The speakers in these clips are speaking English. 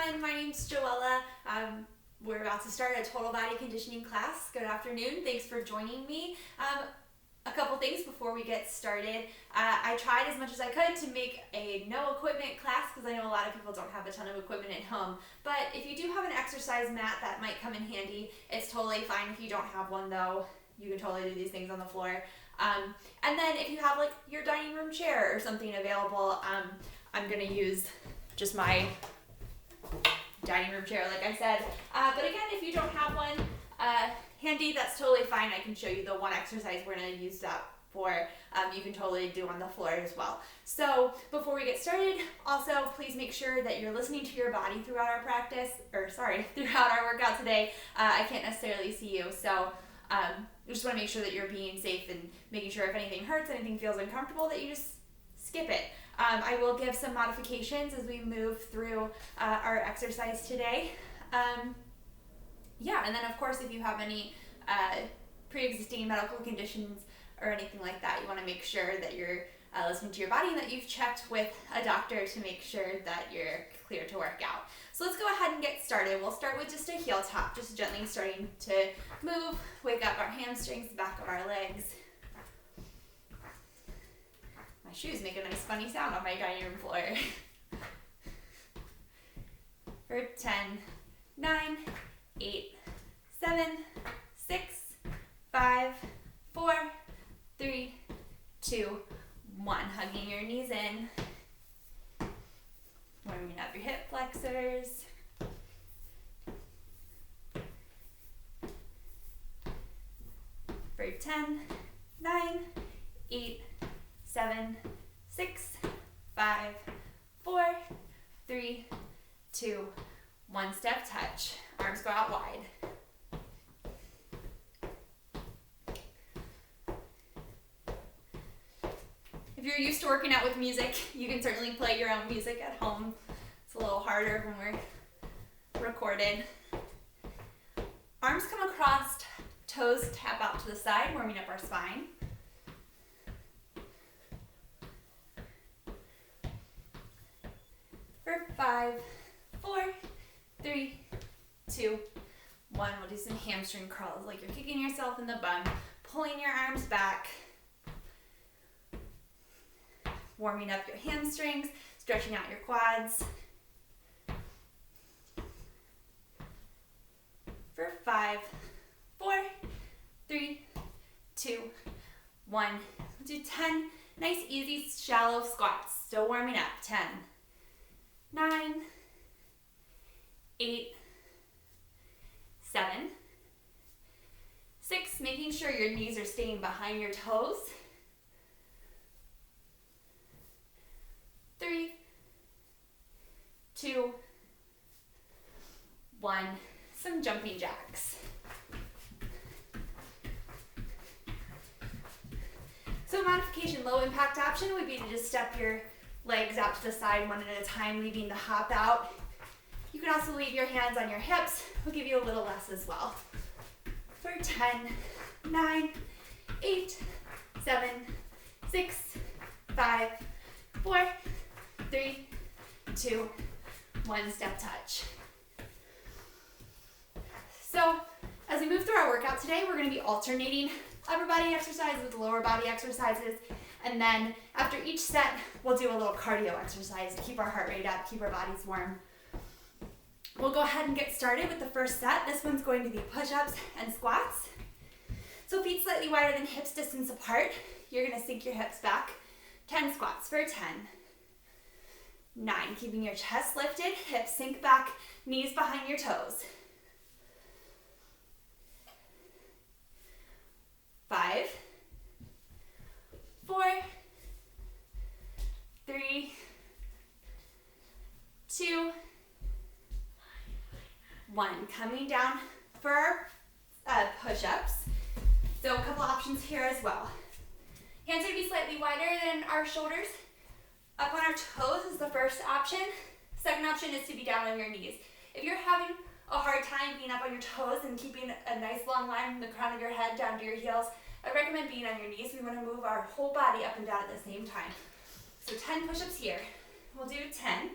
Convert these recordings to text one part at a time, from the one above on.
everyone, my name's Joella. We're about to start a total body conditioning class. Good afternoon, thanks for joining me. A couple things before we get started. I tried as much as I could to make a no equipment class because I know a lot of people don't have a ton of equipment at home. But if you do have an exercise mat, that might come in handy. It's totally fine if you don't have one though. You can totally do these things on the floor. And then if you have like your dining room chair or something available, I'm gonna use just my dining room chair like I said. But again, if you don't have one handy, that's totally fine. I can show you the one exercise we're gonna use that for. You can totally do on the floor as well. So before we get started, also please make sure that you're listening to your body throughout our throughout our workout today. I can't necessarily see you, so you just want to make sure that you're being safe and making sure if anything hurts, anything feels uncomfortable, that you just skip it. I will give some modifications as we move through our exercise today. And then of course if you have any pre-existing medical conditions or anything like that, you want to make sure that you're listening to your body and that you've checked with a doctor to make sure that you're clear to work out. So let's go ahead and get started. We'll start with just a heel tap, just gently starting to move, wake up our hamstrings, the back of our legs. My shoes make a nice funny sound on my dining room floor. For 10, 9, 8, 7, 6, 5, 4, 3, 2, 1. Hugging your knees in. Warming up your hip flexors. For 10, 9, 8, 7, 6, 5, 4, 3, 2, 1. Step touch. Arms go out wide. If you're used to working out with music, you can certainly play your own music at home. It's a little harder when we're recorded. Arms come across, toes tap out to the side, warming up our spine. For 5, 4, 3, 2, 1. We'll do some hamstring curls, like you're kicking yourself in the bum, pulling your arms back. Warming up your hamstrings, stretching out your quads. For 5, 4, 3, 2, 1. We'll do 10 nice, easy, shallow squats. Still warming up. 10, 9, 8, 7, 6. Making sure your knees are staying behind your toes. 3, 2, 1. Some jumping jacks. So modification, low impact option would be to just step your legs out to the side one at a time, leaving the hop out. You can also leave your hands on your hips. We'll give you a little less as well. For 10, 9, 8, 7, 6, 5, 4, 3, 2, 1. Step touch. So as we move through our workout today, we're going to be alternating upper body exercises with lower body exercises. And then after each set, we'll do a little cardio exercise to keep our heart rate up, keep our bodies warm. We'll go ahead and get started with the first set. This one's going to be push-ups and squats. So feet slightly wider than hips distance apart. You're going to sink your hips back. 10 squats for 10. 9, keeping your chest lifted, hips sink back, knees behind your toes. 5, 4, 3, 2, 1. Coming down for push-ups. So a couple options here as well. Hands would be slightly wider than our shoulders. Up on our toes is the first option. Second option is to be down on your knees. If you're having a hard time being up on your toes and keeping a nice long line from the crown of your head down to your heels, I recommend being on your knees. We want to move our whole body up and down at the same time. So 10 push-ups here. We'll do 10,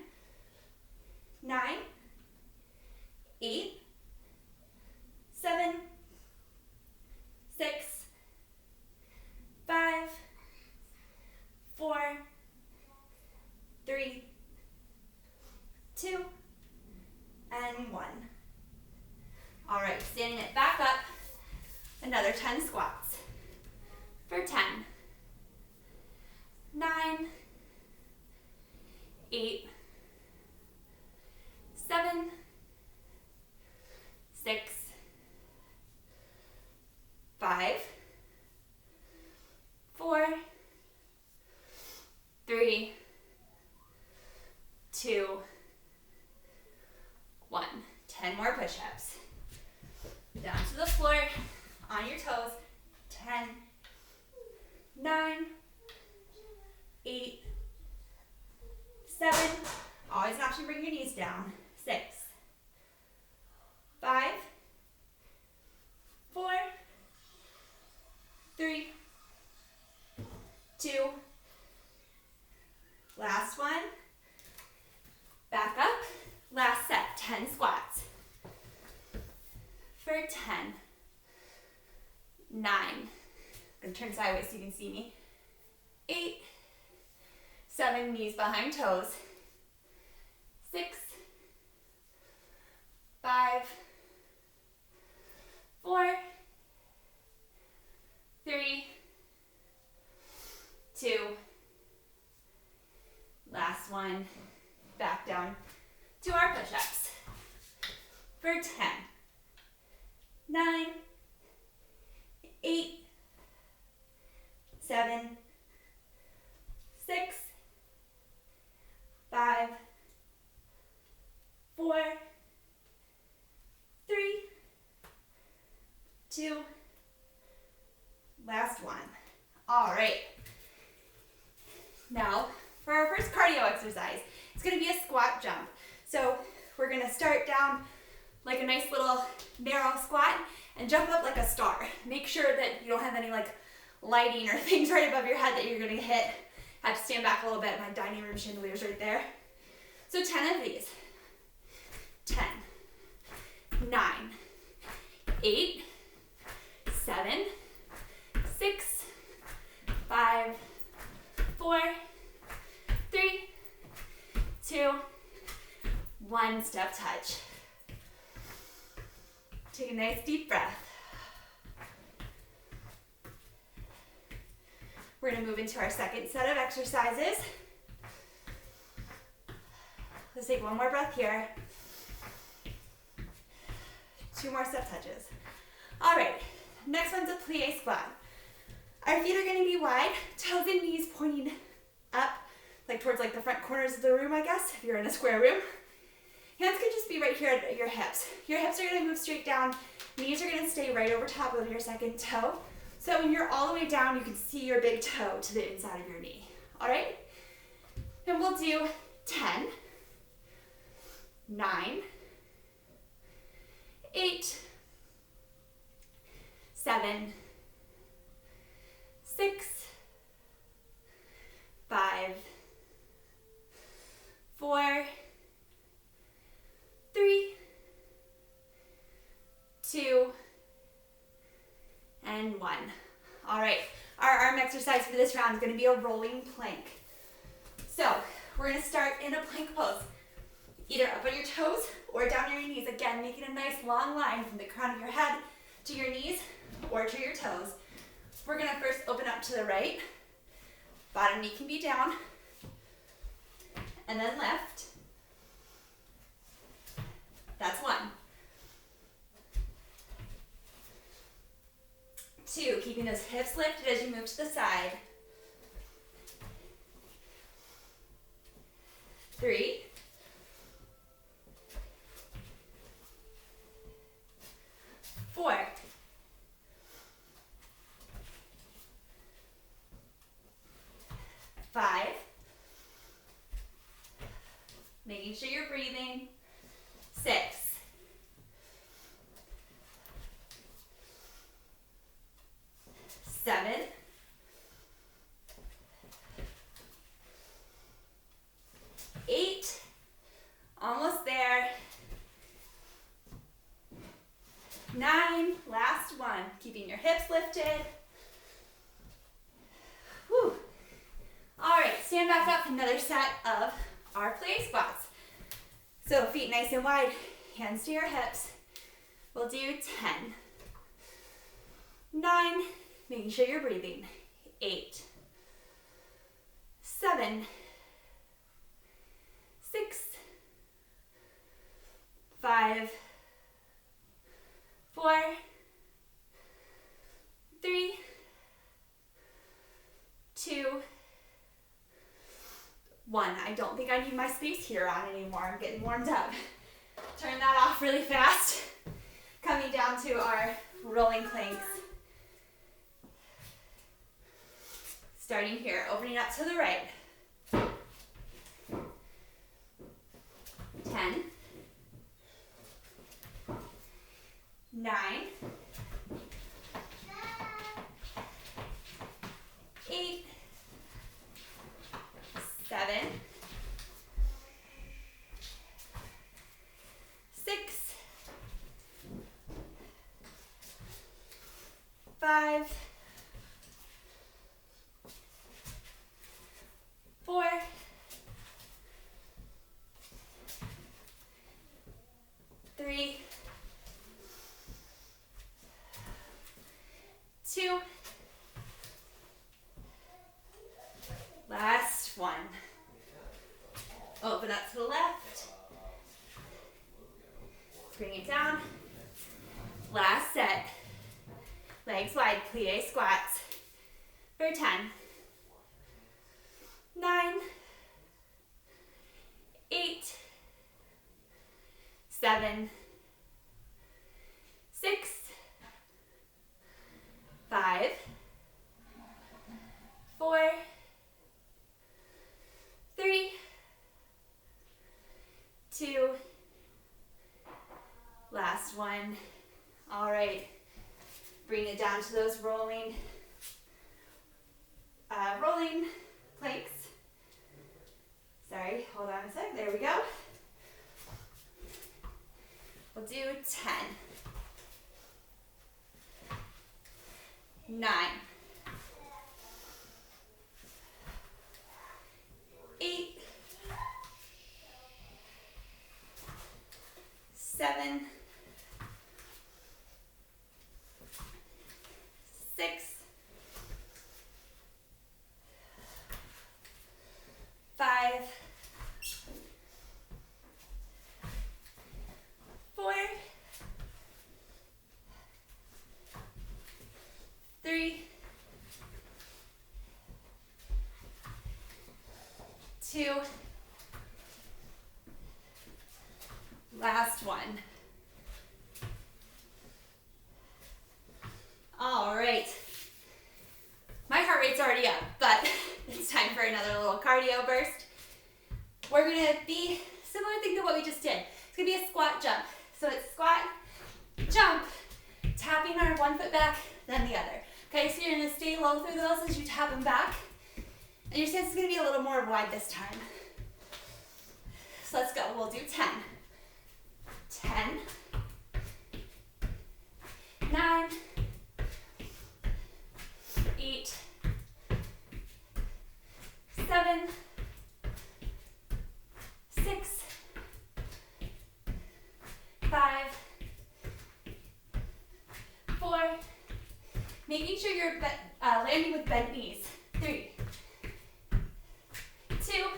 9, another 10 squats. For 10, 9, 8, 7, 6, 5, 4, 3, 2, 1. 10 more push-ups. Down to the floor, on your toes. 10, 9, 8, 7. Always an option to bring your knees down. 6, 5, 4, 3, 2. Last one. Back up. Last set, 10 squats. For 10, 9. I'm gonna turn sideways so you can see me. 8, 7, knees behind toes. 6, 5, 4, 3, 2. Last one. Back down to our push-ups. For 10, 9, 8, 7, 6, 5, 4, 3, 2. Last one. All right. Now, for our first cardio exercise, it's going to be a squat jump. So we're going to start down like a nice little narrow squat and jump up like a star. Make sure that you don't have any like lighting or things right above your head that you're going to hit. I have to stand back a little bit. My dining room chandelier's right there. So 10 of these. 10, 9, 8, 7, 6, 5, 4, 3, 2, 1. Step touch. Take a nice deep breath. We're going to move into our second set of exercises. Let's take one more breath here. 2 more step touches. All right, next one's a plie squat. Our feet are going to be wide, toes and knees pointing up, like towards like the front corners of the room, I guess, if you're in a square room. Hands could just be right here at your hips. Your hips are going to move straight down. Knees are going to stay right over top of your second toe. So when you're all the way down, you can see your big toe to the inside of your knee. All right? And we'll do 10, 9, 8, 7, 6, 5, 4, 3, 2, and 1. All right, our arm exercise for this round is going to be a rolling plank. So we're going to start in a plank pose, either up on your toes or down on your knees. Again, making a nice long line from the crown of your head to your knees or to your toes. We're going to first open up to the right. Bottom knee can be down. And then left. That's 1. 2, keeping those hips lifted as you move to the side. 3. 4. 5. Making sure you're breathing. 6. 7. 8. Almost there. 9. Last one. Keeping your hips lifted. Whew. All right, stand back up. Another set of our plie squats. So feet nice and wide, hands to your hips. We'll do 10, 9, making sure you're breathing. 8, 7, 6, 5, 4, 3, 2, 1. I don't think I need my space heater on anymore. I'm getting warmed up. Turn that off really fast. Coming down to our rolling planks. Starting here, opening up to the right. 10, 9, 8, 7, 6, 5, 4, 3, 2, last one. Open up to the left. Bring it down. Last set. Legs wide, plie squats for 10, 9, 8, 7, 6, 5, 4, 3, 2, last one. All right. Bring it down to those rolling planks. Sorry, hold on a sec. There we go. We'll do 10, 9, 8, 7, 6, 5, 4, 3, 2, last one. All right. My heart rate's already up, but it's time for another little cardio burst. We're gonna be similar thing to what we just did. It's gonna be a squat jump. So it's squat, jump, tapping our one foot back, then the other. Okay, so you're gonna stay low through those as you tap them back. And your stance is gonna be a little more wide this time. So let's go, we'll do 10. 10, 9, 8, 7, 6, 5, 4, making sure you're landing with bent knees. 3, 2,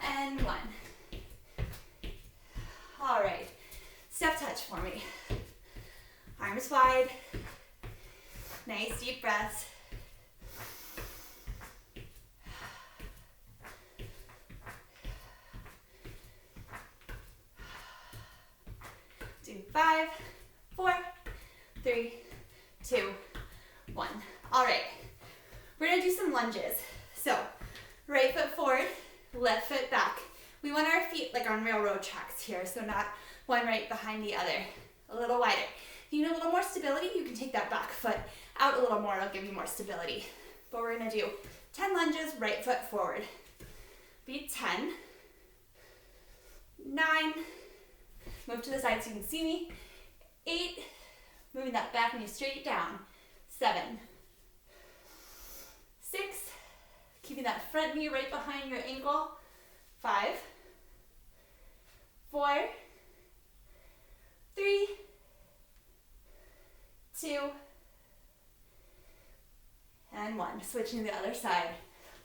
and 1. All right, step touch for me. Arms wide. Nice deep breaths. Do 5, 4, 3, 2, 1. All right, we're gonna do some lunges. So right foot forward, left foot back. We want our feet like on railroad tracks here, so not one right behind the other, a little wider. If you need a little more stability, you can take that back foot out a little more, it'll give you more stability. But we're gonna do 10 lunges, right foot forward. Be 10, 9, move to the side so you can see me, 8, moving that back knee straight down, 7, 6, keeping that front knee right behind your ankle, 5, 4, 3, 2, and 1. Switching to the other side.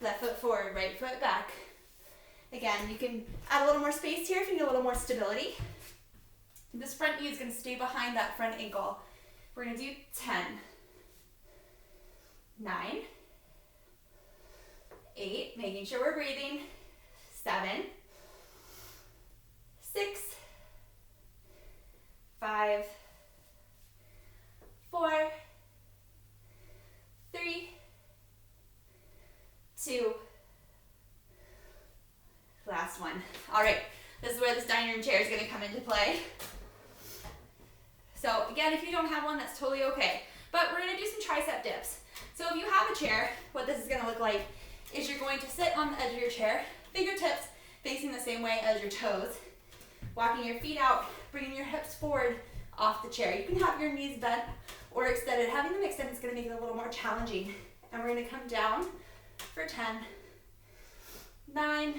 Left foot forward, right foot back. Again, you can add a little more space here if you need a little more stability. This front knee is going to stay behind that front ankle. We're going to do 10, 9, 8, making sure we're breathing, 7, 6, 5, 4, 3, 2, last one. All right, this is where this dining room chair is going to come into play. So again, if you don't have one, that's totally okay. But we're going to do some tricep dips. So if you have a chair, what this is going to look like is you're going to sit on the edge of your chair, fingertips facing the same way as your toes, walking your feet out, bringing your hips forward off the chair. You can have your knees bent or extended. Having them extended is going to make it a little more challenging. And we're going to come down for 10, 9,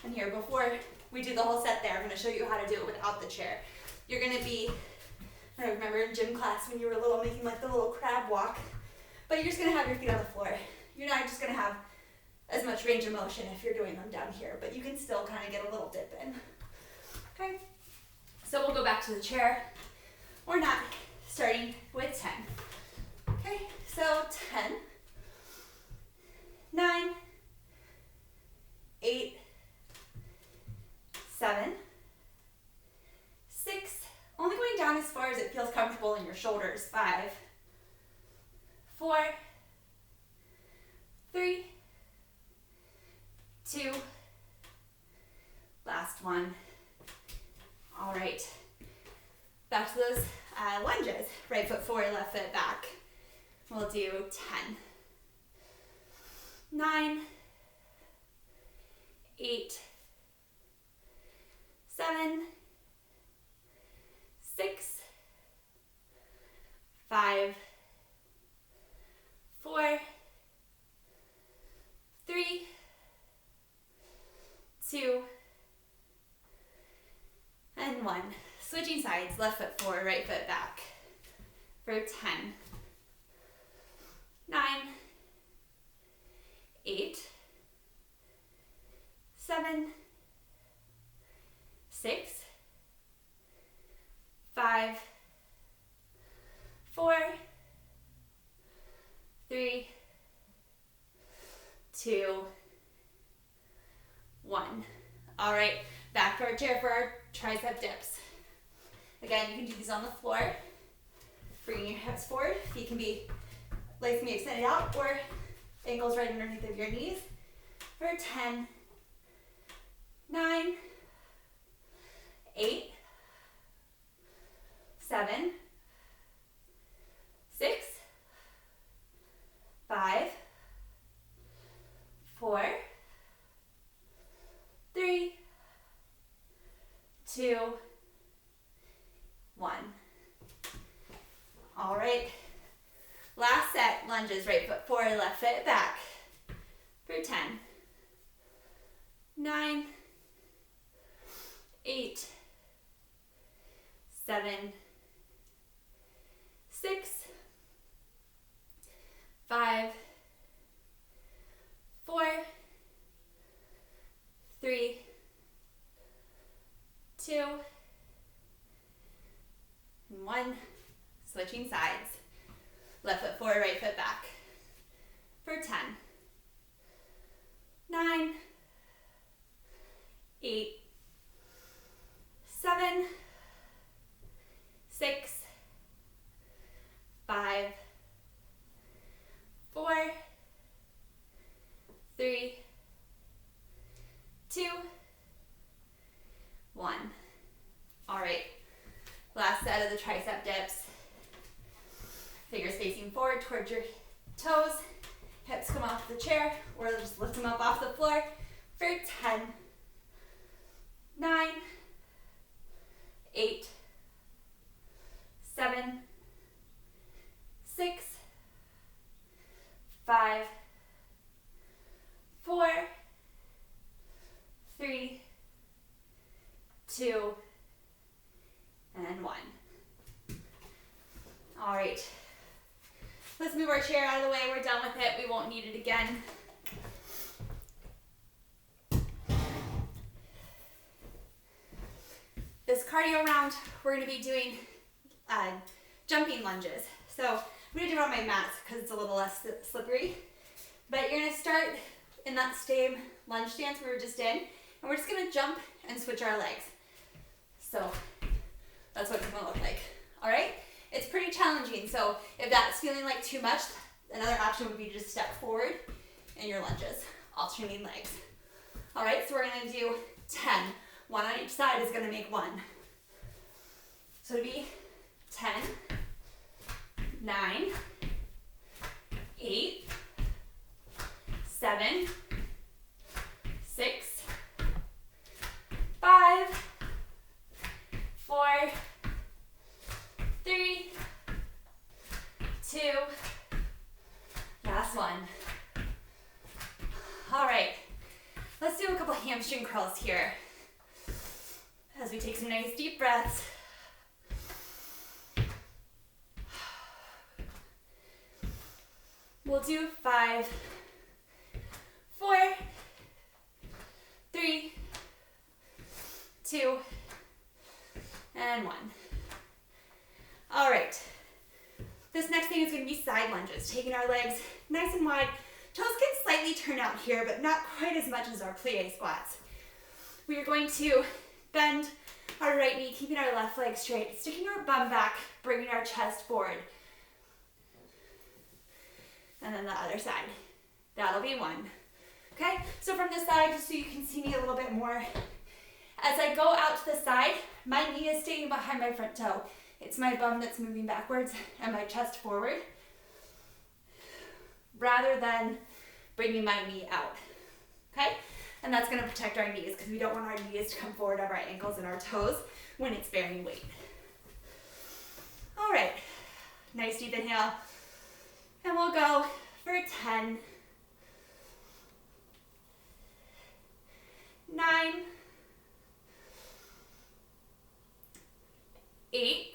and here, before we do the whole set there, I'm going to show you how to do it without the chair. You're going to be, I remember in gym class when you were little, making like the little crab walk, but you're just going to have your feet on the floor. You're not just going to have as much range of motion if you're doing them down here, but you can still kind of get a little dip in. Okay, so we'll go back to the chair, or not, starting with 10. Okay, so 10, 9, 8, 7, 6, only going down as far as it feels comfortable in your shoulders, 5, 4, 3, 2, last one. All right, back to those lunges. Right foot forward, left foot back. We'll do 10, 9, 8, 7, 6, 5, 4, 3, 2, and 1. Switching sides, left foot forward, right foot back. For 10, 9, 8, 7, 6, 5, 4, 3, 2, 1. All right, back to our chair for our tricep dips. Again, you can do these on the floor, bringing your hips forward. Feet can be, legs can be extended out, or ankles right underneath of your knees. For 10, 9, 8, 7, 6, 5, 4, 3, 2, 1. All right, last set, lunges, right foot forward, left foot back. For 10, 9, 8, 7, 6, 5, 4, 3, 2, and 1. Switching sides. Left foot forward, right foot back. For 10, 9, 8, 7, 6, 5, 4, 3, 2, 1. All right, last set of the tricep dips. Fingers facing forward towards your toes. Hips come off the chair, or just lift them up off the floor. For 10, 9, 8, 7, 6, 5, 4, 3, 2, and 1. All right, away, we're done with it. We won't need it again. This cardio round, we're gonna be doing jumping lunges. So I'm gonna do it on my mat because it's a little less slippery. But you're gonna start in that same lunge stance we were just in, and we're just gonna jump and switch our legs. So that's what it's gonna look like, all right? It's pretty challenging, so if that's feeling like too much, another option would be to just step forward in your lunges, alternating legs. All right, so we're gonna do 10. One on each side is gonna make one. So it'd be 10, 9, 8, 7, 6, 5, 4, 3, 2, last one. All right, let's do a couple hamstring curls here as we take some nice deep breaths. We'll do 5, 4, 3, 2, and 1. All right, this next thing is going to be side lunges, taking our legs nice and wide. Toes can slightly turn out here, but not quite as much as our plie squats. We are going to bend our right knee, keeping our left leg straight, sticking our bum back, bringing our chest forward. And then the other side. That'll be 1. Okay, so from the side, just so you can see me a little bit more. As I go out to the side, my knee is staying behind my front toe. It's my bum that's moving backwards and my chest forward, rather than bringing my knee out. Okay? And that's going to protect our knees because we don't want our knees to come forward of our ankles and our toes when it's bearing weight. All right, nice deep inhale. And we'll go for 10, 9, 8,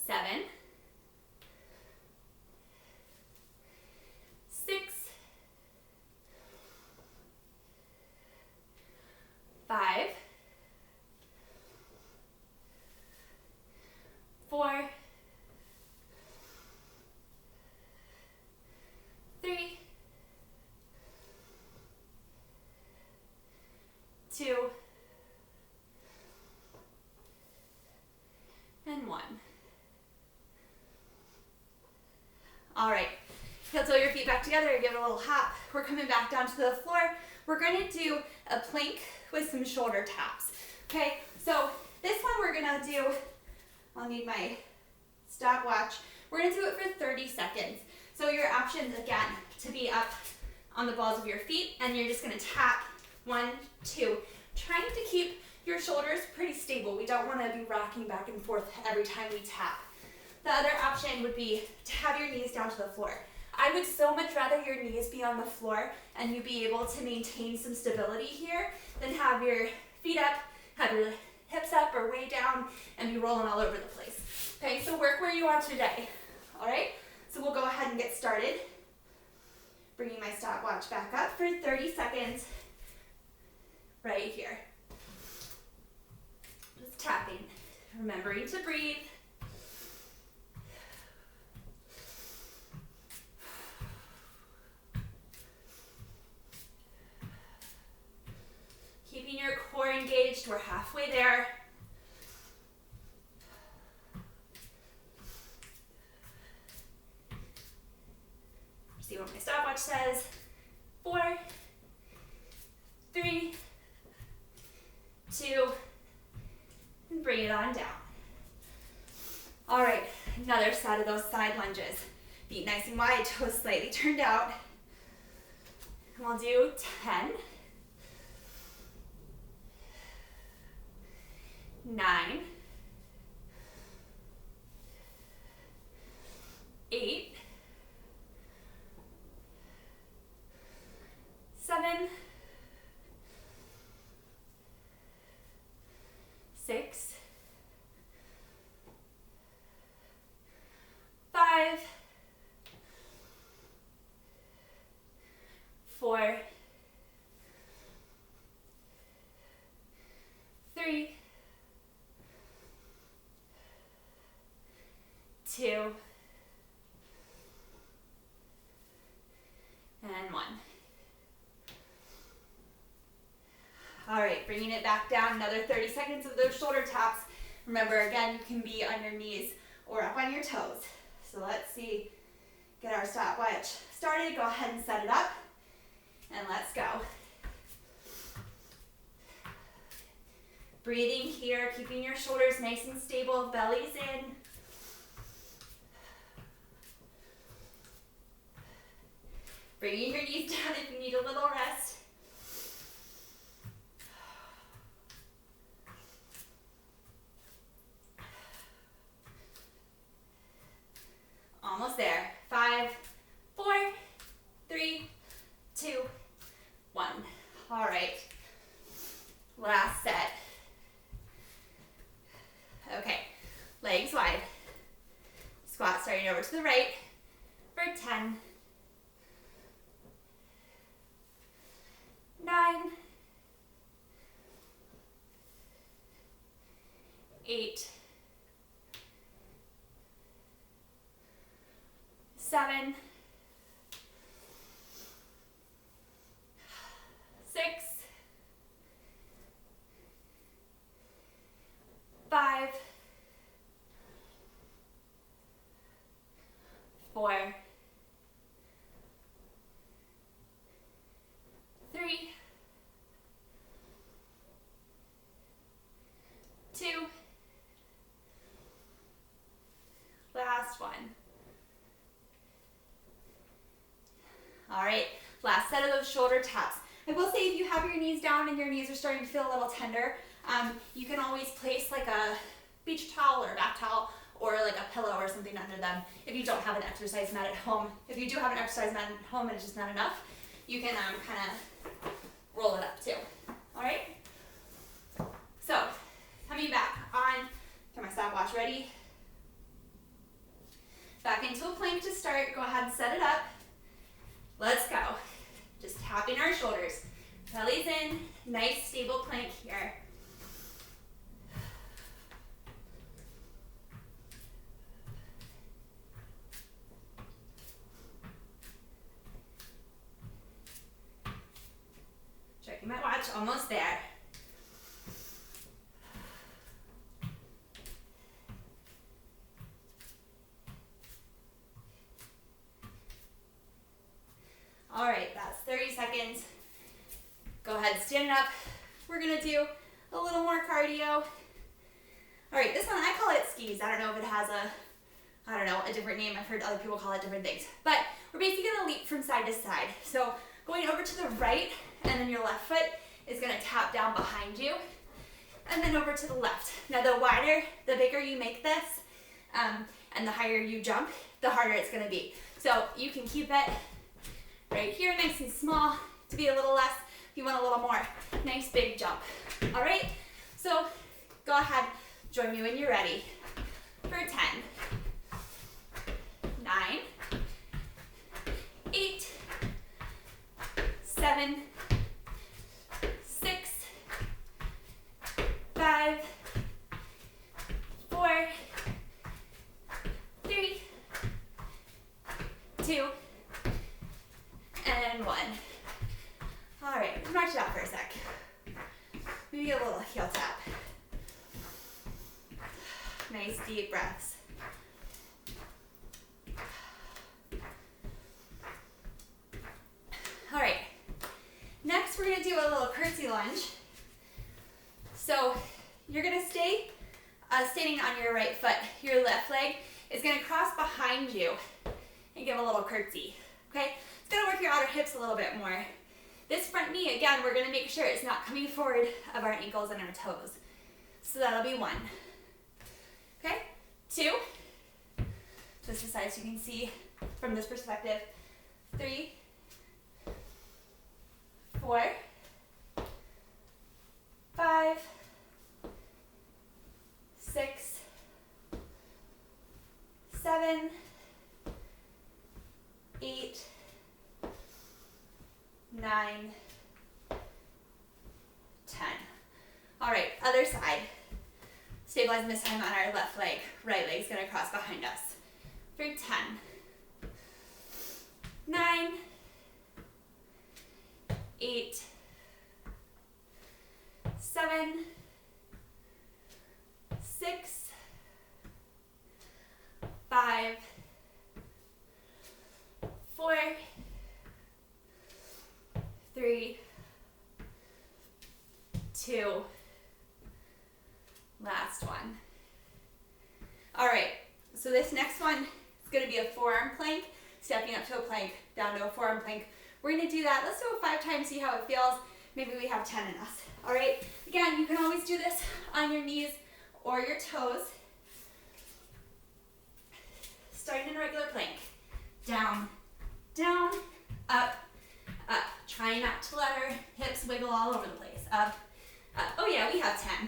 7, 6, 5, 4, 3, 2, and 1. All right, heel toe your feet back together, give it a little hop. We're coming back down to the floor. We're gonna do a plank with some shoulder taps. Okay, so this one we're gonna do, I'll need my stopwatch. We're gonna do it for 30 seconds. So your options, again, to be up on the balls of your feet, and you're just gonna tap 1, 2, trying to keep your shoulders pretty stable. We don't wanna be rocking back and forth every time we tap. The other option would be to have your knees down to the floor. I would so much rather your knees be on the floor and you be able to maintain some stability here than have your feet up, have your hips up or way down, and be rolling all over the place. Okay, so work where you are today. All right, so we'll go ahead and get started. Bringing my stopwatch back up for 30 seconds right here. Just tapping, remembering to breathe. Keeping your core engaged, we're halfway there. See what my stopwatch says. 4, 3, 2, and bring it on down. All right, another set of those side lunges. Feet nice and wide, toes slightly turned out. And we'll do 10, 9, 8, 7, 6, 4, 3, 2, and 1. All right, bringing it back down, another 30 seconds of those shoulder taps. Remember, again, you can be on your knees or up on your toes. So let's see, get our stopwatch started. Go ahead and set it up, and let's go. Breathing here, keeping your shoulders nice and stable, belly's in. Bringing your knees down if you need a little rest. Almost there. 5, 4, 3, 2, 1. All right. Last set. Okay. Legs wide. Squat starting over to the right for 10, 9, 8, 7, 6, 5, 4, 3, 2, last one. All right, last set of those shoulder taps. I will say if you have your knees down and your knees are starting to feel a little tender, you can always place like a beach towel or a bath towel or like a pillow or something under them if you don't have an exercise mat at home. If you do have an exercise mat at home and it's just not enough, you can kind of roll it up too. All right? So, coming back on, get my stopwatch ready. Back into a plank to start. Go ahead and set it up. Let's go. Just tapping our shoulders. Belly's in. Nice stable plank here. Checking my watch. Almost there. All right, that's 30 seconds. Go ahead, stand up. We're gonna do a little more cardio. All right, this one, I call it skis. I don't know if it has a different name. I've heard other people call it different things. But we're basically gonna leap from side to side. So going over to the right, and then your left foot is gonna tap down behind you, and then over to the left. Now the wider, the bigger you make this, and the higher you jump, the harder it's gonna be. So you can keep it right here, nice and small, to be a little less. If you want a little more, nice big jump. All right, so go ahead, join me when you're ready for 10, 9, 8, 7, 6, 5, 4, 3, 2, and 1. All right, let's march it out for a sec. Maybe a little heel tap. Nice deep breaths. All right, next we're gonna do a little curtsy lunge. So you're gonna stay standing on your right foot. Your left leg is gonna cross behind you and give a little curtsy, okay? It's gonna work your outer hips a little bit more. This front knee, again, we're gonna make sure it's not coming forward of our ankles and our toes. So that'll be 1. Okay, 2. Twist the side so you can see from this perspective. 3, 4, 5, 6, 7, 8, 9, 10. All right, other side. Stabilizing this time on our left leg. Right leg's gonna cross behind us. For 10, 9, 8, 7, 6, 5, 4, 3, 2, last one. All right, so this next one is going to be a forearm plank, stepping up to a plank, down to a forearm plank. We're going to do that. Let's do it 5 times, see how it feels. Maybe we have 10 in us. All right, again, you can always do this on your knees or your toes. Starting in a regular plank. Down, down, up, up. Try not to let our hips wiggle all over the place. Up, up. Oh yeah, we have 10.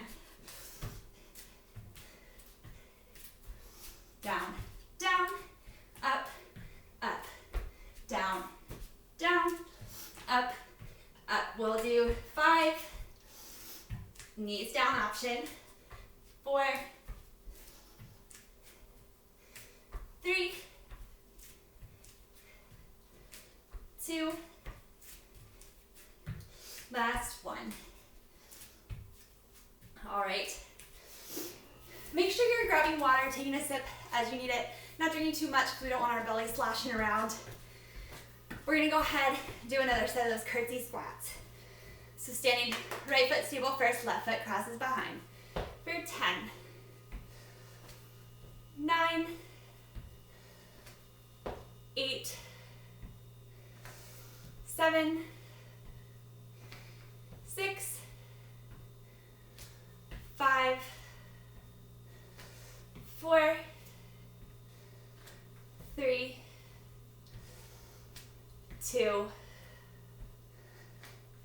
Down, down, up, up, down, down, up, up. We'll do 5. Knees down option. 4, 3, 2, last one. All right. Make sure you're grabbing water, taking a sip as you need it. Not drinking too much because we don't want our belly sloshing around. We're gonna go ahead and do another set of those curtsy squats. So standing, right foot stable first, left foot crosses behind. For 10, 9, 8, 7, 6, 5, 4, 3, 2,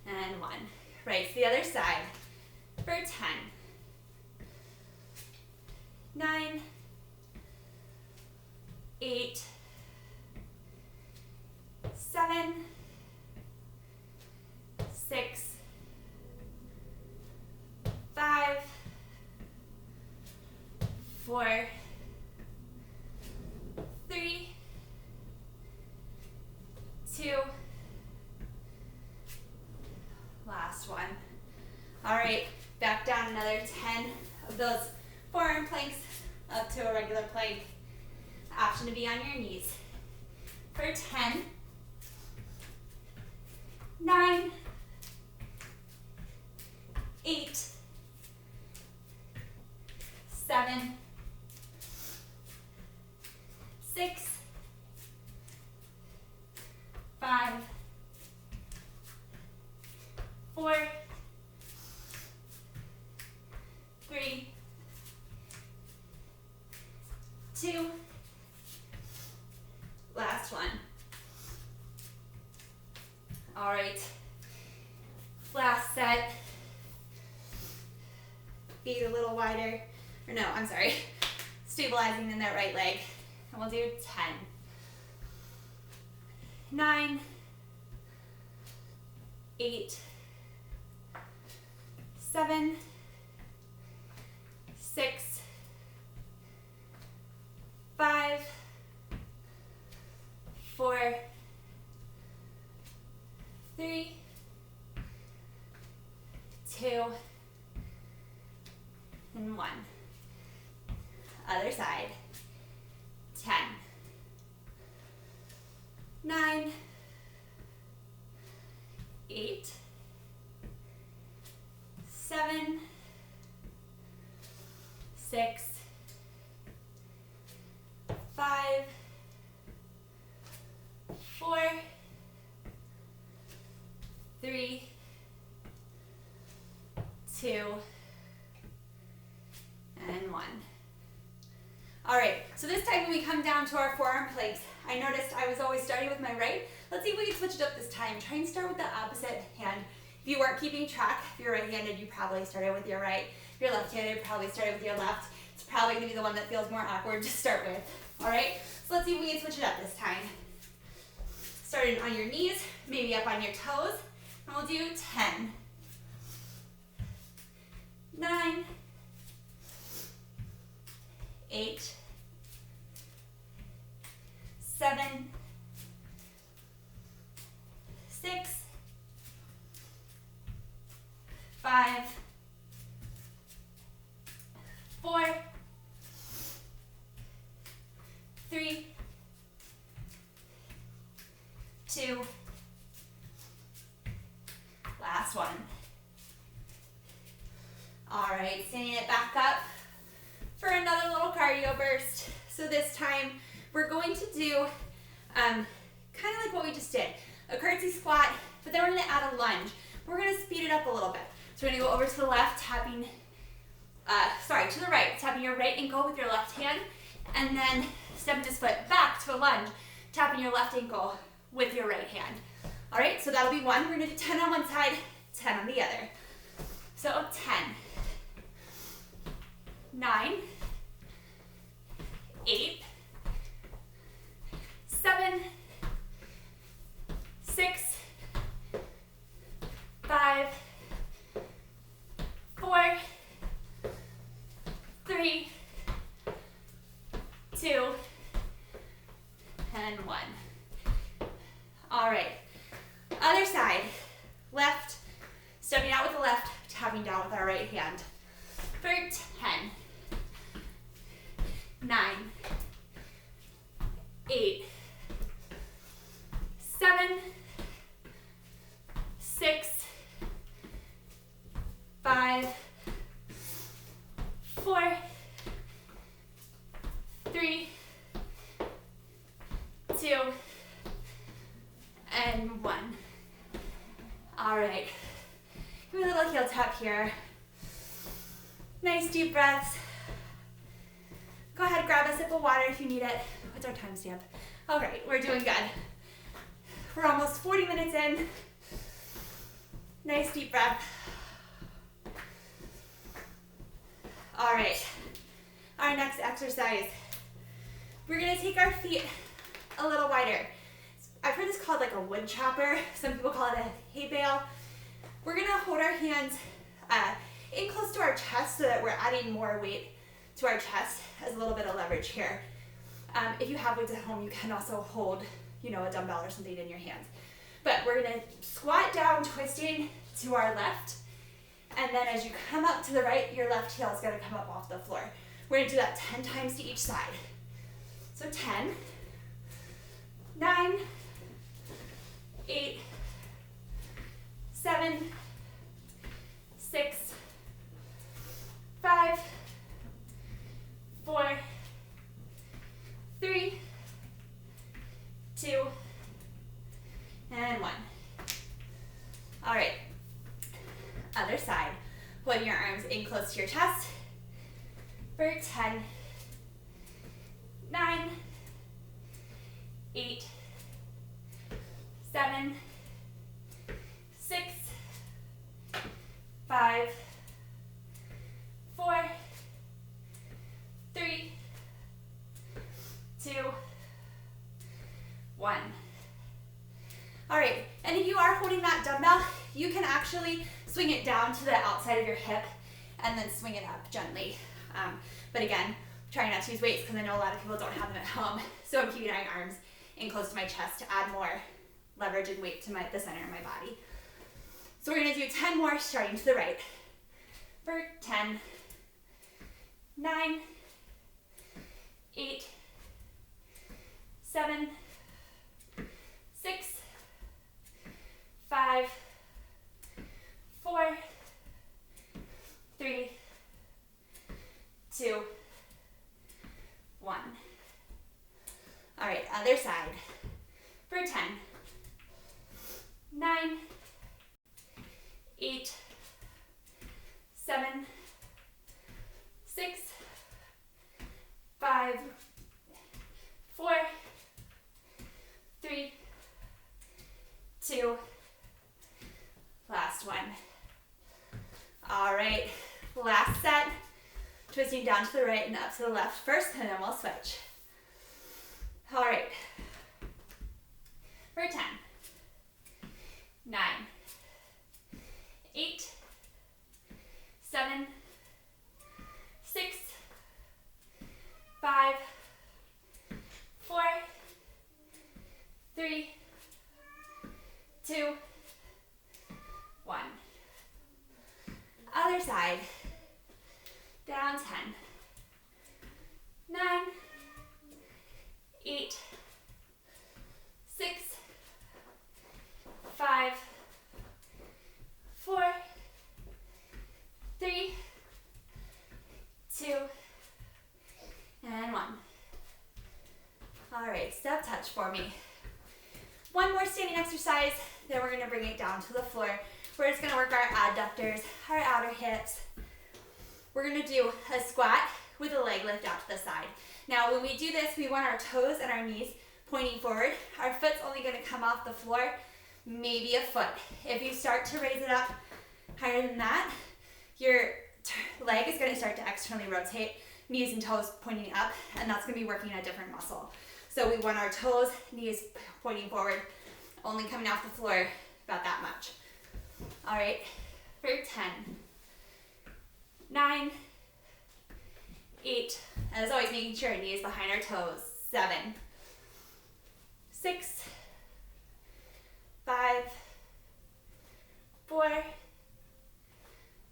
and 1. Right to the other side. For 10, 9, 8, 7, 6, 5, 4, 3, 2, last one. All right, back down another 10 of those forearm planks up to a regular plank. Option to be on your knees. For 10, 9, 8, 7, 6, 5, 4, 3, 2, last one. All right, last set. Feet a little wider, or no, I'm sorry, stabilizing in that right leg. And we'll do 10, 9, 8, 7, 6, 5, 4, 3, 2, and 1. Other side. 10, 9, 8, 7, 6, 5, 4, 3, 2, and 1. All right, so this time when we come down to our forearm planks, I noticed I was always starting with my right. Let's see if we can switch it up this time. Try and start with the opposite hand. If you weren't keeping track, if you're right-handed, you probably started with your right. If you're left-handed, you probably started with your left. It's probably gonna be the one that feels more awkward to start with. All right, so let's see if we can switch it up this time. Starting on your knees, maybe up on your toes, and we'll do 10, 9, 8, 7, 6, 5, 4, 3, 2, last one. All right, standing it back up for another little cardio burst. So this time we're going to do kind of like what we just did, a curtsy squat, but then we're gonna add a lunge. We're gonna speed it up a little bit. So we're gonna go over to the left, tapping, to the right, tapping your right ankle with your left hand, and then stepping this foot back to a lunge, tapping your left ankle with your right hand. All right, so that'll be one. We're gonna do 10 on one side, 10 on the other. So 10, 9, 8, 7, 6, 5, 4, 3, 2, and 1. All right, other side, left, stepping out with the left, tapping down with our right hand. For 10, 9, 8, 7, 6, 5, 4, 3, 2, and 1. All right, give me a little heel tap here. Nice deep breaths. Go ahead, grab a sip of water if you need it. What's our timestamp? All right, we're doing good. We're almost 40 minutes in. Nice deep breath. All right, our next exercise. We're gonna take our feet a little wider. I've heard this called like a wood chopper. Some people call it a hay bale. We're gonna hold our hands in close to our chest so that we're adding more weight to our chest as a little bit of leverage here. If you have weights at home, you can also hold, a dumbbell or something in your hands. But we're gonna squat down, twisting to our left. And then as you come up to the right, your left heel is gonna come up off the floor. We're gonna do that 10 times to each side. So 10, 9, 8, 7, 6, 5, 4, 3, 2, and 1. All right, other side. Putting your arms in close to your chest for 10, 9, 8, 7, 6, 5, 4, 3, 2, 1. All right, and if you are holding that dumbbell, you can actually swing it down to the outside of your hip and then swing it up gently. But again, try not to use weights because I know a lot of people don't have them at home. So I'm keeping my arms in close to my chest to add more leverage and weight to the center of my body. So we're gonna do 10 more starting to the right. For 10, 9, 8, 7, 6, 5, 4, 3, 2, 1. All right, other side. For 10, 9, 8, 7, 6, 5, 4, 3, 2, last one. All right, last set. Twisting down to the right and up to the left first, and then we'll switch. All right. for 10, 9, 8, 7, 6, 5, 4, 3, 2, 1. Other side. Down 10, 9, 8, 6, 5, 4, 3, 2, and 1. All right, step touch for me. One more standing exercise, then we're gonna bring it down to the floor. We're just gonna work our adductors, our outer hips. We're gonna do a squat with a leg lift out to the side. Now, when we do this, we want our toes and our knees pointing forward. Our foot's only gonna come off the floor, maybe a foot. If you start to raise it up higher than that, your leg is gonna start to externally rotate, knees and toes pointing up, and that's gonna be working a different muscle. So we want our toes, knees pointing forward, only coming off the floor about that much. All right, for 10, 9, 8, and as always, making sure our knees behind our toes, 7, 6, 5, 4,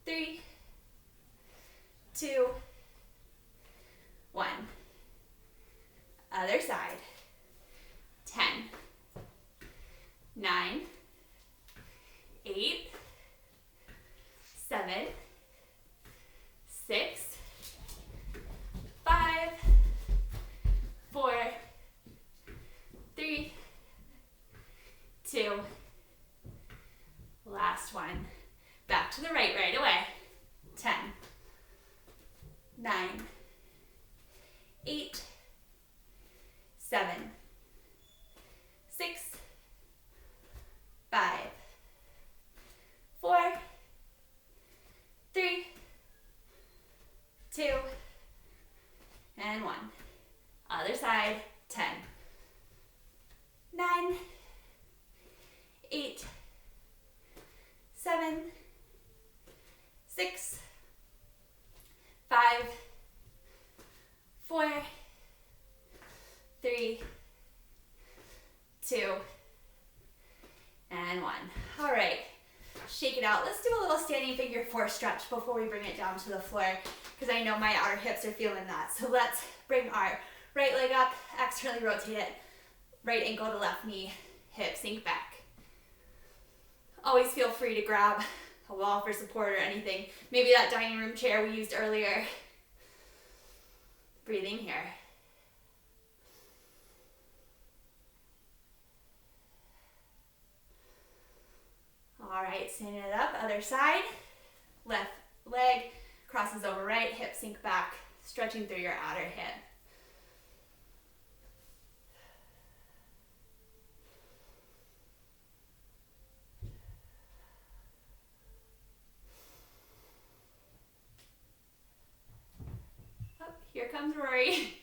3, 2, 1. Other side. 10, 9, 8, 7, 6, 5, 4, 3, 2. Last one. Back to the right away. 10, 9, 8, 7, 6, 5, 4, 3, 2, and 1. Other side. 10, 9, 8, 7, 6, 5, 4, 3, 2, and 1. All right, shake it out. Let's do a little standing figure 4 stretch before we bring it down to the floor, because I know my outer hips are feeling that. So let's bring our right leg up, externally rotate it, right ankle to left knee, hip sink back. Always feel free to grab a wall for support or anything. Maybe that dining room chair we used earlier. Breathing here. All right, standing it up, other side. Left leg crosses over right, hip sink back, stretching through your outer hip. Oh, here comes Rory.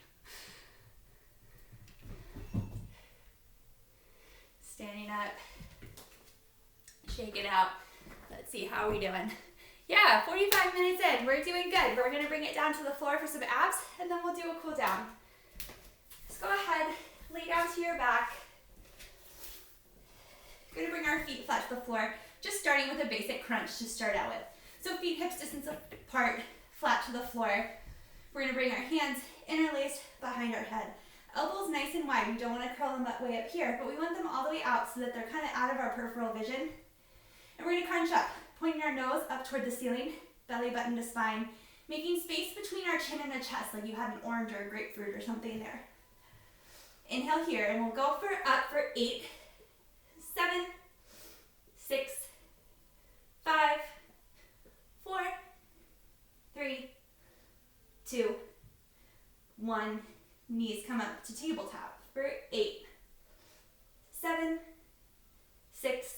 Standing up. Shake it out. Let's see, how are we doing? Yeah, 45 minutes in. We're doing good. We're going to bring it down to the floor for some abs, and then we'll do a cool down. Just go ahead, lay down to your back. We're going to bring our feet flat to the floor, just starting with a basic crunch to start out with. So feet hips distance apart, flat to the floor. We're going to bring our hands interlaced behind our head. Elbows nice and wide. We don't want to curl them way up here, but we want them all the way out so that they're kind of out of our peripheral vision. And we're going to crunch up, pointing our nose up toward the ceiling, belly button to spine, making space between our chin and the chest like you had an orange or a grapefruit or something there. Inhale here, and we'll go up for 8, 7, 6, 5, 4, 3, 2, 1. Knees come up to tabletop for 8, 7, 6,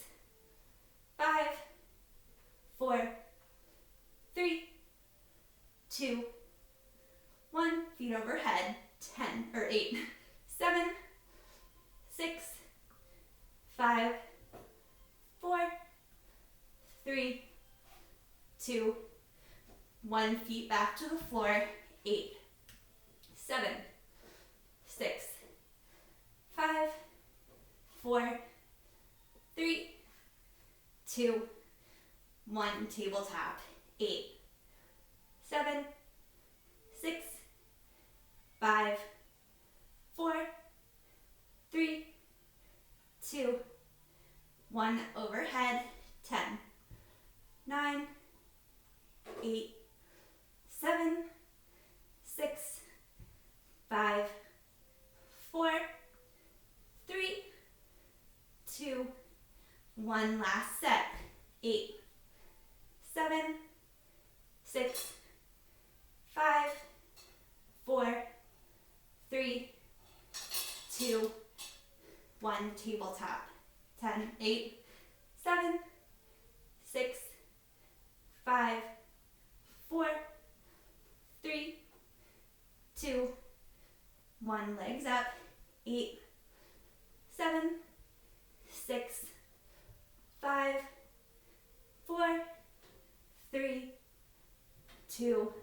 5, 4, 3, 2, 1. Feet overhead. 10 or 8, 7, 6, 2, 1. Feet back to the floor. 8, 7, 6, 5, 4, 3, 2, 1. Tabletop. 8, 7, 6, 5, 4, 3, 2, 1. Overhead. 10, 9, 8, 7, 6, 5, 4, 3, 2, 1. Last set. 8, 7, 6, 5, 4, 3, 2, 1. Tabletop. 10, 8, 7, 6, 5, 4, 3, 2, 1. Legs up. 8, 7, 6, 5, 4, 3, 2,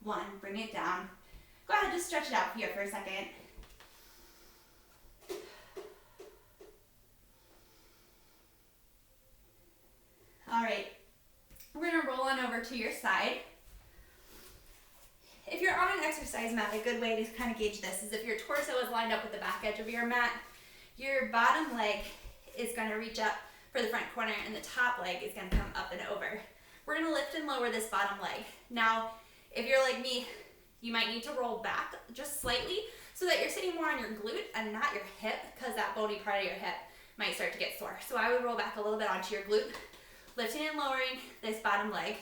1. Bring it down. Go ahead, just stretch it out here for a second. All right, we're gonna roll on over to your side. If you're on an exercise mat, a good way to kind of gauge this is if your torso is lined up with the back edge of your mat, your bottom leg is gonna reach up for the front corner and the top leg is gonna come up and over. We're gonna lift and lower this bottom leg. Now, if you're like me, you might need to roll back just slightly so that you're sitting more on your glute and not your hip, because that bony part of your hip might start to get sore. So I would roll back a little bit onto your glute, lifting and lowering this bottom leg.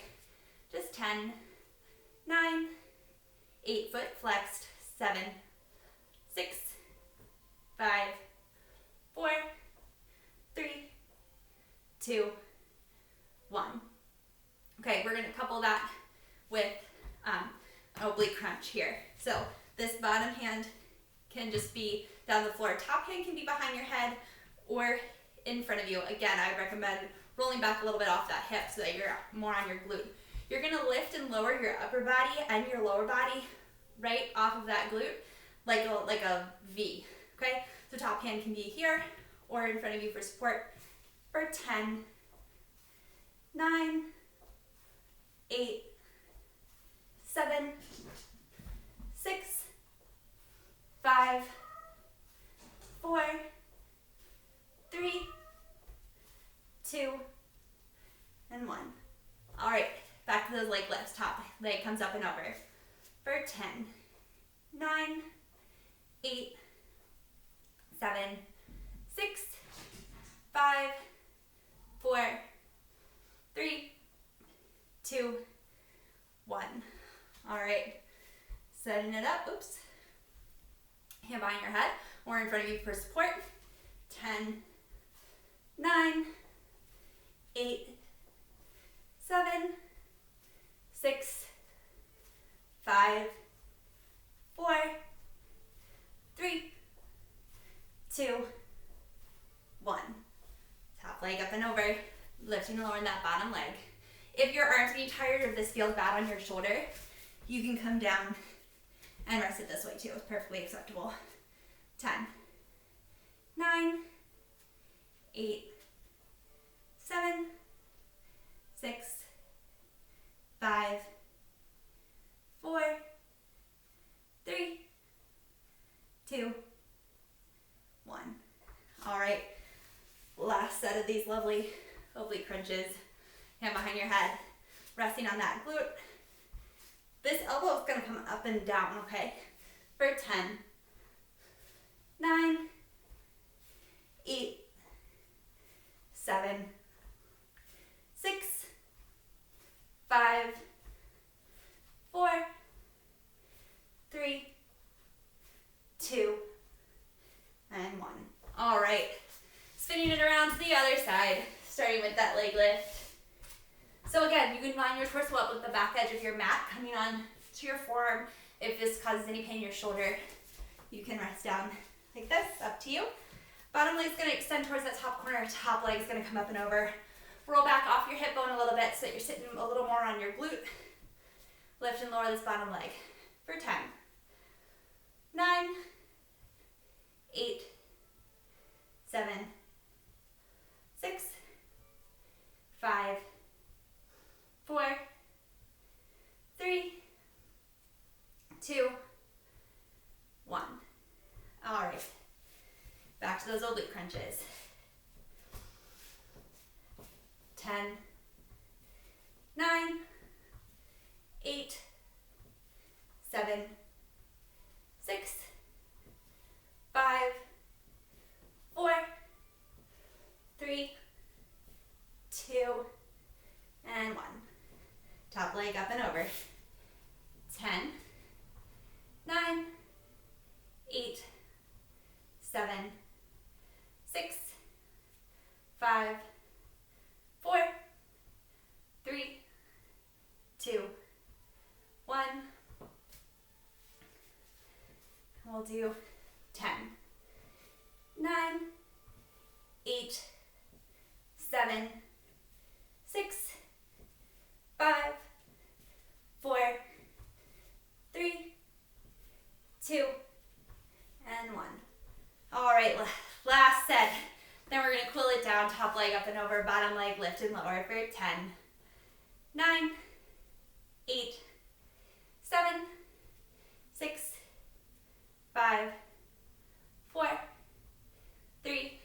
Just 10, 9, 8, foot flexed, 7, 6, 5, 4, 3, 2, 1. Okay, we're gonna couple that with an oblique crunch here. So this bottom hand can just be down the floor. Top hand can be behind your head or in front of you. Again, I recommend rolling back a little bit off that hip so that you're more on your glute. You're gonna lift and lower your upper body and your lower body right off of that glute like a V, okay? So top hand can be here or in front of you for support for 10, 9, 8, 7, 6, 5, 4, 3, 2, and 1. All right, back to those leg lifts. Top leg comes up and over for 10, 9, 8, 7, 6, 5, 4, 3, 2, 1. All right, setting it up. Oops. Hand behind your head or in front of you for support. 10, 9, 8, 7, 6, 5, 4, 3, 2, 1. Top leg up and over, lifting and lowering that bottom leg. If your arms get tired or this feels bad on your shoulder, you can come down and rest it this way too. It's perfectly acceptable. 10, 9, 8, 7, 6, 5, 4, 3, 2, 1. All right, last set of these lovely oblique crunches. Hand behind your head, resting on that glute. This elbow is gonna come up and down, okay? For 10, 9, 8, 7, 6, 5, 4, 3, 2, and 1. All right, spinning it around to the other side, starting with that leg lift. So again, you can line your torso up with the back edge of your mat coming on to your forearm. If this causes any pain in your shoulder, you can rest down like this, up to you. Bottom leg's gonna extend towards that top corner, top leg's gonna come up and over. Roll back off your hip bone a little bit so that you're sitting a little more on your glute. Lift and lower this bottom leg for 10, 9, 8, 7, 6, 5, 4, 3, 2, 1. All right, back to those old glute crunches. 10, 9, 8, 7, 6, 5, 4, 3, 2, and 1. Top leg up and over. 10, 9, 8, 7, 6, 5, 4, 3, 2, 1. We'll do 10, 9, 8, 7, 6, 5, 4, 3, 2, and 1. All right, last set. Then we're going to cool it down, top leg up and over, bottom leg lift and lower for 10, 9, 8, 7, 6, 5, 4, 3,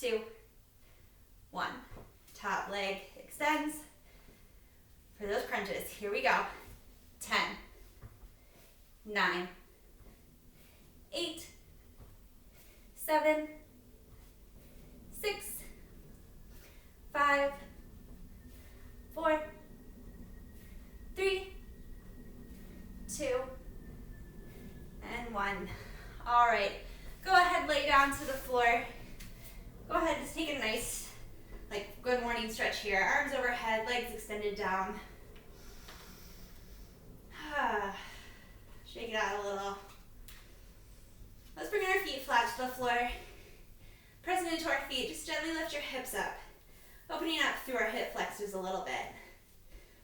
2, 1. Top leg extends. For those crunches, here we go. 10, 9, 8, 7, 6, 5, 4, 3, 2, and 1. All right, go ahead, lay down to the floor. Go ahead, just take a nice, good morning stretch here. Arms overhead, legs extended down. Shake it out a little. Let's bring our feet flat to the floor. Pressing into our feet, just gently lift your hips up. Opening up through our hip flexors a little bit.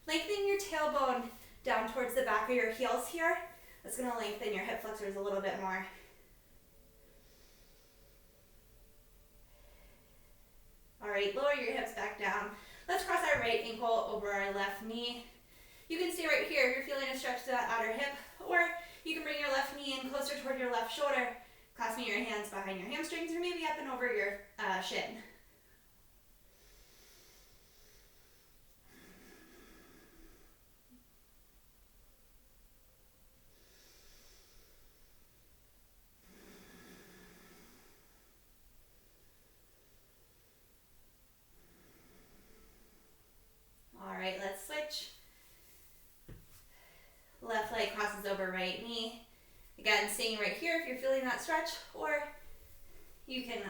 Lengthening your tailbone down towards the back of your heels here. That's going to lengthen your hip flexors a little bit more. All right, lower your hips back down. Let's cross our right ankle over our left knee. You can stay right here if you're feeling a stretch to that outer hip, or you can bring your left knee in closer toward your left shoulder, clasping your hands behind your hamstrings or maybe up and over your shin. All right, let's switch. Left leg crosses over right knee. Again, staying right here if you're feeling that stretch, or you can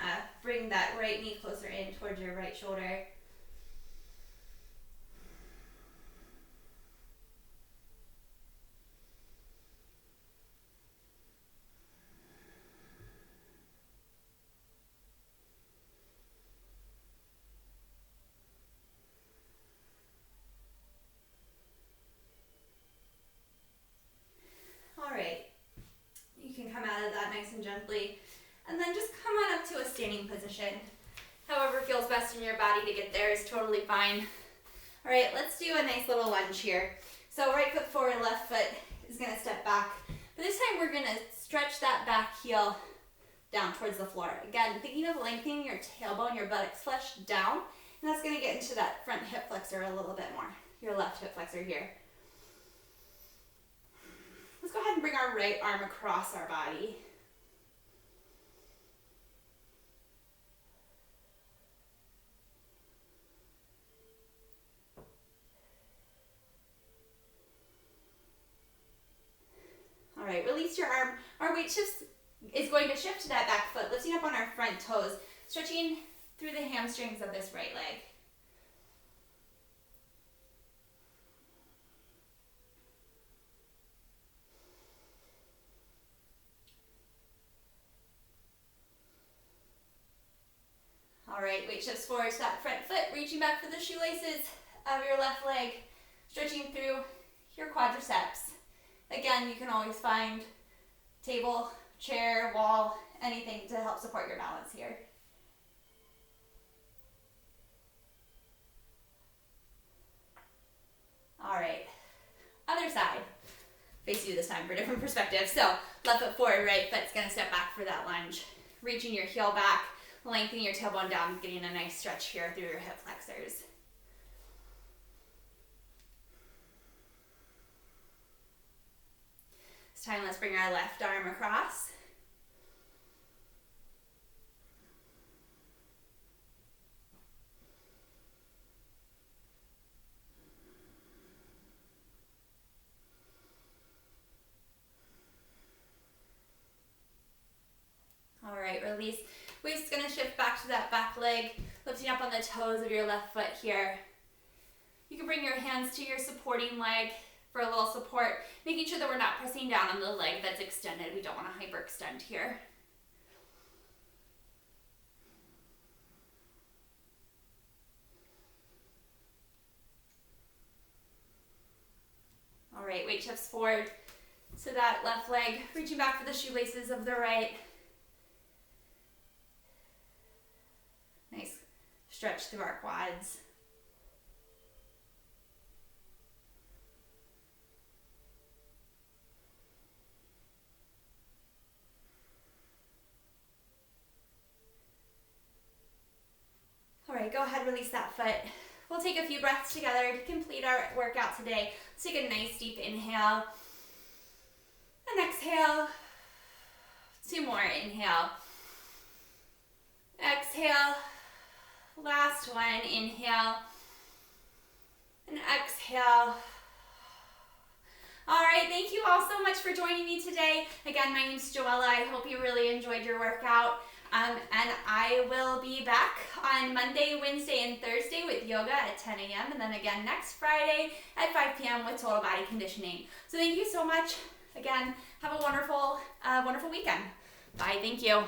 bring that right knee closer in towards your right shoulder. All right, you can come out of that nice and gently, and then just come on up to a standing position. However feels best in your body to get there is totally fine. All right, let's do a nice little lunge here. So right foot forward, left foot is gonna step back. But this time we're gonna stretch that back heel down towards the floor. Again, thinking of lengthening your tailbone, your buttocks flesh down, and that's gonna get into that front hip flexor a little bit more, your left hip flexor here. Let's go ahead and bring our right arm across our body. All right, release your arm. Our weight is going to shift to that back foot, lifting up on our front toes, stretching through the hamstrings of this right leg. All right. right, weight shifts forward to that front foot, reaching back for the shoelaces of your left leg, stretching through your quadriceps. Again, you can always find table, chair, wall, anything to help support your balance here. All right, other side. Face you this time for different perspectives. So left foot forward, right foot's gonna step back for that lunge. Reaching your heel back, lengthening your tailbone down, getting a nice stretch here through your hip flexors. This time, let's bring our left arm across. All right, release. Waist's gonna shift back to that back leg, lifting up on the toes of your left foot here. You can bring your hands to your supporting leg for a little support, making sure that we're not pressing down on the leg that's extended. We don't want to hyperextend here. All right, weight shifts forward to that left leg, reaching back for the shoelaces of the right. Nice stretch through our quads. All right, go ahead, release that foot. We'll take a few breaths together to complete our workout today. Let's take a nice deep inhale and exhale. 2 more, inhale. Exhale. Last one, inhale and exhale. All right, thank you all so much for joining me today. Again, my name's Joella. I hope you really enjoyed your workout. And I will be back on Monday, Wednesday, and Thursday with yoga at 10 a.m. and then again next Friday at 5 p.m. with total body conditioning. So thank you so much. Again, have a wonderful weekend. Bye, thank you.